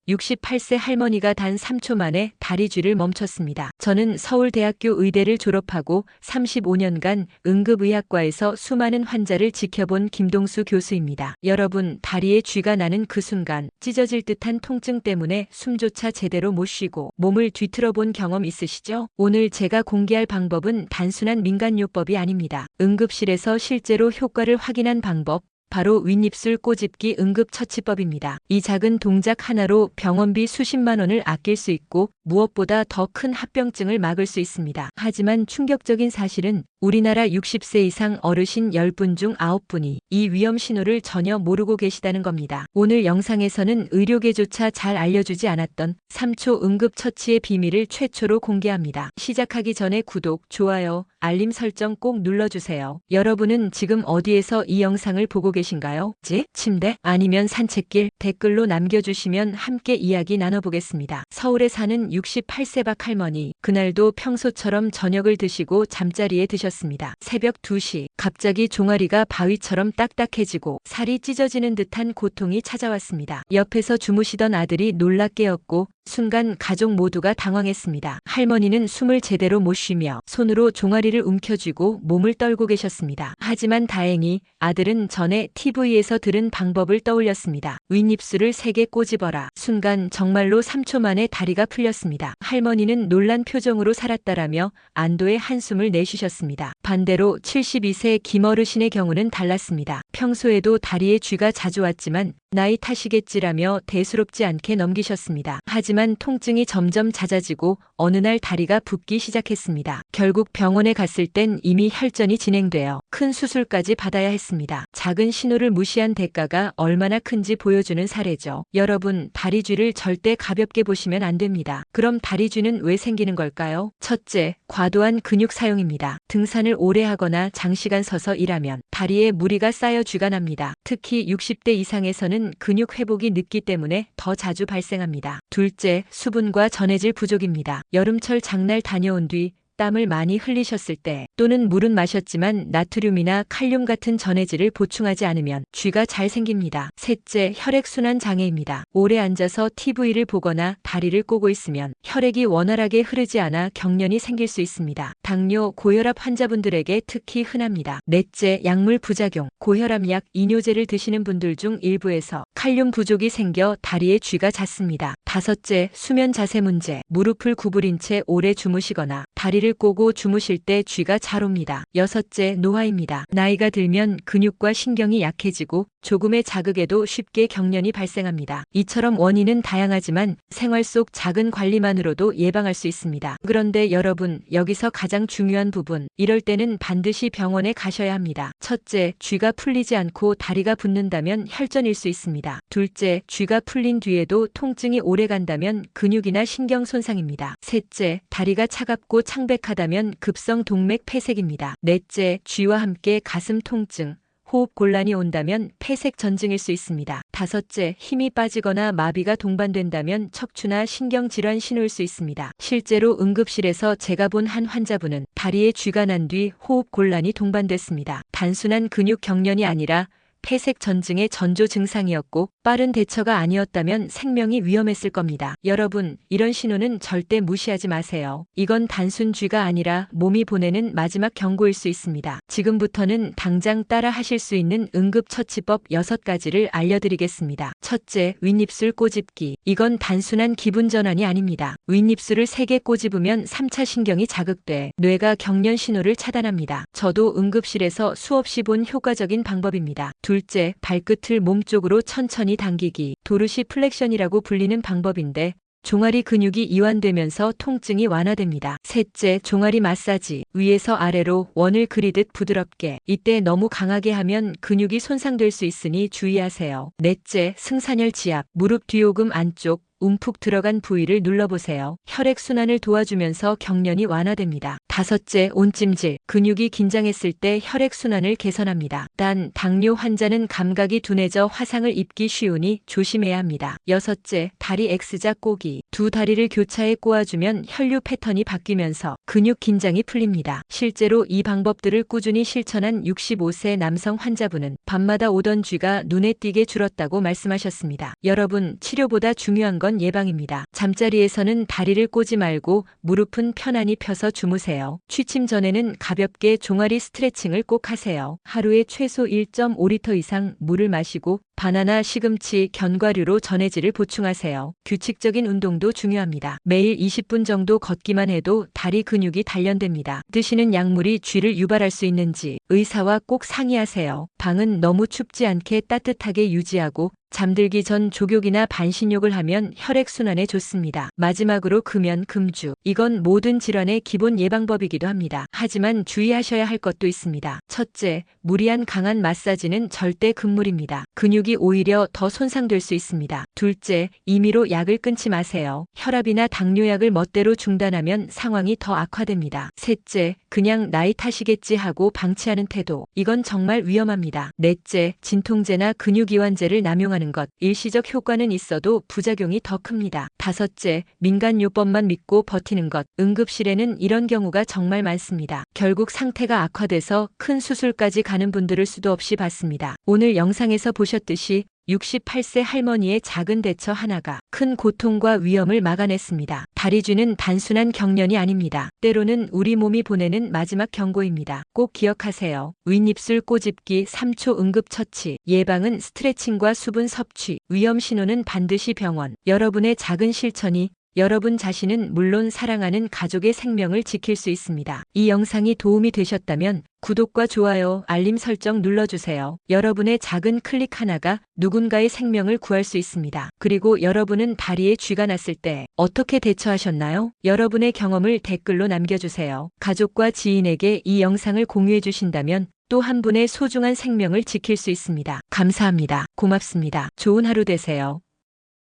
68세 할머니가 단 3초 만에 다리 쥐를 멈췄습니다. 저는 서울대학교 의대를 졸업하고 35년간 응급의학과에서 수많은 환자를 지켜본 김동수 교수입니다. 여러분, 다리에 쥐가 나는 그 순간 찢어질 듯한 통증 때문에 숨조차 제대로 못 쉬고 몸을 뒤틀어 본 경험 있으시죠? 오늘 제가 공개할 방법은 단순한 민간요법이 아닙니다. 응급실에서 실제로 효과를 확인한 방법, 바로 윗입술 꼬집기 응급처치법입니다. 이 작은 동작 하나로 병원비 수십만 원을 아낄 수 있고 무엇보다 더 큰 합병증을 막을 수 있습니다. 하지만 충격적인 사실은 우리나라 60세 이상 어르신 10분 중 9분이 이 위험 신호를 전혀 모르고 계시다는 겁니다. 오늘 영상에서는 의료계조차 잘 알려주지 않았던 3초 응급처치의 비밀을 최초로 공개합니다. 시작하기 전에 구독, 좋아요, 알림 설정 꼭 눌러주세요. 여러분은 지금 어디에서 이 영상을 보고 계신가요? 집, 침대, 아니면 산책길? 댓글로 남겨주시면 함께 이야기 나눠보겠습니다. 서울에 사는 68세 박 할머니, 그날도 평소처럼 저녁을 드시고 잠자리에 드셨습니다. 새벽 2시, 갑자기 종아리가 바위처럼 딱딱해지고 살이 찢어지는 듯한 고통이 찾아왔습니다. 옆에서 주무시던 아들이 놀라 깨었고 순간 가족 모두가 당황했습니다. 할머니는 숨을 제대로 못 쉬며 손으로 종아리를 움켜쥐고 몸을 떨고 계셨습니다. 하지만 다행히 아들은 전에 TV에서 들은 방법을 떠올렸습니다. 윗입술을 3개 꼬집어라. 순간 정말로 3초 만에 다리가 풀렸습니다. 할머니는 놀란 표정으로 살았다라며 안도의 한숨을 내쉬셨습니다. 반대로 72세 김어르신의 경우는 달랐습니다. 평소에도 다리에 쥐가 자주 왔지만 나이 탓이겠지라며 대수롭지 않게 넘기셨습니다. 하지만 통증이 점점 잦아지고 어느 날 다리가 붓기 시작했습니다. 결국 병원에 갔을 땐 이미 혈전이 진행되어 큰 수술까지 받아야 했습니다. 작은 신호를 무시한 대가가 얼마나 큰지 보여주는 사례죠. 여러분, 다리쥐를 절대 가볍게 보시면 안 됩니다. 그럼 다리쥐는 왜 생기는 걸까요? 첫째, 과도한 근육 사용입니다. 등산을 오래 하거나 장시간 서서 일하면 다리에 무리가 쌓여 쥐가 납니다. 특히 60대 이상에서는 근육 회복이 늦기 때문에 더 자주 발생합니다. 둘째, 수분과 전해질 부족입니다. 여름철 장날 다녀온 뒤 땀을 많이 흘리셨을 때 또는 물은 마셨지만 나트륨이나 칼륨 같은 전해질을 보충하지 않으면 쥐가 잘 생깁니다. 셋째, 혈액순환 장애입니다. 오래 앉아서 TV를 보거나 다리를 꼬고 있으면 혈액이 원활하게 흐르지 않아 경련이 생길 수 있습니다. 당뇨, 고혈압 환자분들에게 특히 흔합니다. 넷째, 약물 부작용. 고혈압약, 이뇨제를 드시는 분들 중 일부에서 칼륨 부족이 생겨 다리에 쥐가 잦습니다. 다섯째, 수면 자세 문제. 무릎을 구부린 채 오래 주무시거나 다리를 꼬고 주무실 때 쥐가 잘 옵니다. 여섯째, 노화입니다. 나이가 들면 근육과 신경이 약해지고 조금의 자극에도 쉽게 경련이 발생합니다. 이처럼 원인은 다양하지만 생활 속 작은 관리만으로도 예방할 수 있습니다. 그런데 여러분, 여기서 가장 중요한 부분, 이럴 때는 반드시 병원에 가셔야 합니다. 첫째, 쥐가 풀리지 않고 다리가 붓는다면 혈전일 수 있습니다. 둘째, 쥐가 풀린 뒤에도 통증이 오래 간다면 근육이나 신경 손상입니다. 셋째, 다리가 차갑고 창백하다면 급성 동맥 폐색입니다. 넷째, 쥐와 함께 가슴 통증, 호흡 곤란이 온다면 폐색 전증일 수 있습니다. 다섯째, 힘이 빠지거나 마비가 동반된다면 척추나 신경질환 신호일 수 있습니다. 실제로 응급실에서 제가 본 한 환자분은 다리에 쥐가 난 뒤 호흡 곤란이 동반됐습니다. 단순한 근육 경련이 아니라 폐색 전증의 전조 증상이었고 빠른 대처가 아니었다면 생명이 위험했을 겁니다. 여러분, 이런 신호는 절대 무시하지 마세요. 이건 단순 쥐가 아니라 몸이 보내는 마지막 경고일 수 있습니다. 지금부터는 당장 따라 하실 수 있는 응급처치법 6가지를 알려드리겠습니다. 첫째, 윗입술 꼬집기. 이건 단순한 기분 전환이 아닙니다. 윗입술을 3개 꼬집으면 3차 신경이 자극돼 뇌가 경련 신호를 차단합니다. 저도 응급실에서 수없이 본 효과적인 방법입니다. 둘째, 발끝을 몸쪽으로 천천히 당기기. 도르시 플렉션이라고 불리는 방법인데 종아리 근육이 이완되면서 통증이 완화됩니다. 셋째, 종아리 마사지. 위에서 아래로 원을 그리듯 부드럽게. 이때 너무 강하게 하면 근육이 손상될 수 있으니 주의하세요. 넷째, 승산혈 지압. 무릎 뒤오금 안쪽, 움푹 들어간 부위를 눌러보세요. 혈액순환을 도와주면서 경련이 완화됩니다. 다섯째, 온찜질. 근육이 긴장했을 때 혈액순환을 개선합니다. 단, 당뇨 환자는 감각이 둔해져 화상을 입기 쉬우니 조심해야 합니다. 여섯째, 다리 X자 꼬기. 두 다리를 교차해 꼬아주면 혈류 패턴이 바뀌면서 근육 긴장이 풀립니다. 실제로 이 방법들을 꾸준히 실천한 65세 남성 환자분은 밤마다 오던 쥐가 눈에 띄게 줄었다고 말씀하셨습니다. 여러분, 치료보다 중요한 건 건 예방입니다. 잠자리에서는 다리를 꼬지 말고 무릎은 편안히 펴서 주무세요. 취침 전에는 가볍게 종아리 스트레칭을 꼭 하세요. 하루에 최소 1.5리터 이상 물을 마시고 바나나, 시금치, 견과류로 전해질을 보충하세요. 규칙적인 운동도 중요합니다. 매일 20분 정도 걷기만 해도 다리 근육이 단련됩니다. 드시는 약물이 쥐를 유발할 수 있는지 의사와 꼭 상의하세요. 방은 너무 춥지 않게 따뜻하게 유지하고 잠들기 전 족욕이나 반신욕을 하면 혈액순환에 좋습니다. 마지막으로 금연, 금주. 이건 모든 질환의 기본 예방법이기도 합니다. 하지만 주의하셔야 할 것도 있습니다. 첫째, 무리한 강한 마사지는 절대 금물입니다. 근육이 오히려 더 손상될 수 있습니다. 둘째, 임의로 약을 끊지 마세요. 혈압이나 당뇨약을 멋대로 중단하면 상황이 더 악화됩니다. 셋째, 그냥 나이 탓이겠지 하고 방치하는 태도. 이건 정말 위험합니다. 넷째, 진통제나 근육이완제를 남용하는 것. 일시적 효과는 있어도 부작용이 더 큽니다. 다섯째, 민간요법만 믿고 버티는 것. 응급실에는 이런 경우가 정말 많습니다. 결국 상태가 악화돼서 큰 수술까지 가는 분들을 수도 없이 봤습니다. 오늘 영상에서 보셨듯이 68세 할머니의 작은 대처 하나가 큰 고통과 위험을 막아냈습니다. 다리쥐는 단순한 경련이 아닙니다. 때로는 우리 몸이 보내는 마지막 경고입니다. 꼭 기억하세요. 윗입술 꼬집기 3초 응급처치. 예방은 스트레칭과 수분 섭취. 위험 신호는 반드시 병원. 여러분의 작은 실천이 여러분 자신은 물론 사랑하는 가족의 생명을 지킬 수 있습니다. 이 영상이 도움이 되셨다면 구독과 좋아요, 알림 설정 눌러주세요. 여러분의 작은 클릭 하나가 누군가의 생명을 구할 수 있습니다. 그리고 여러분은 다리에 쥐가 났을 때 어떻게 대처하셨나요? 여러분의 경험을 댓글로 남겨주세요. 가족과 지인에게 이 영상을 공유해 주신다면 또 한 분의 소중한 생명을 지킬 수 있습니다. 감사합니다. 고맙습니다. 좋은 하루 되세요.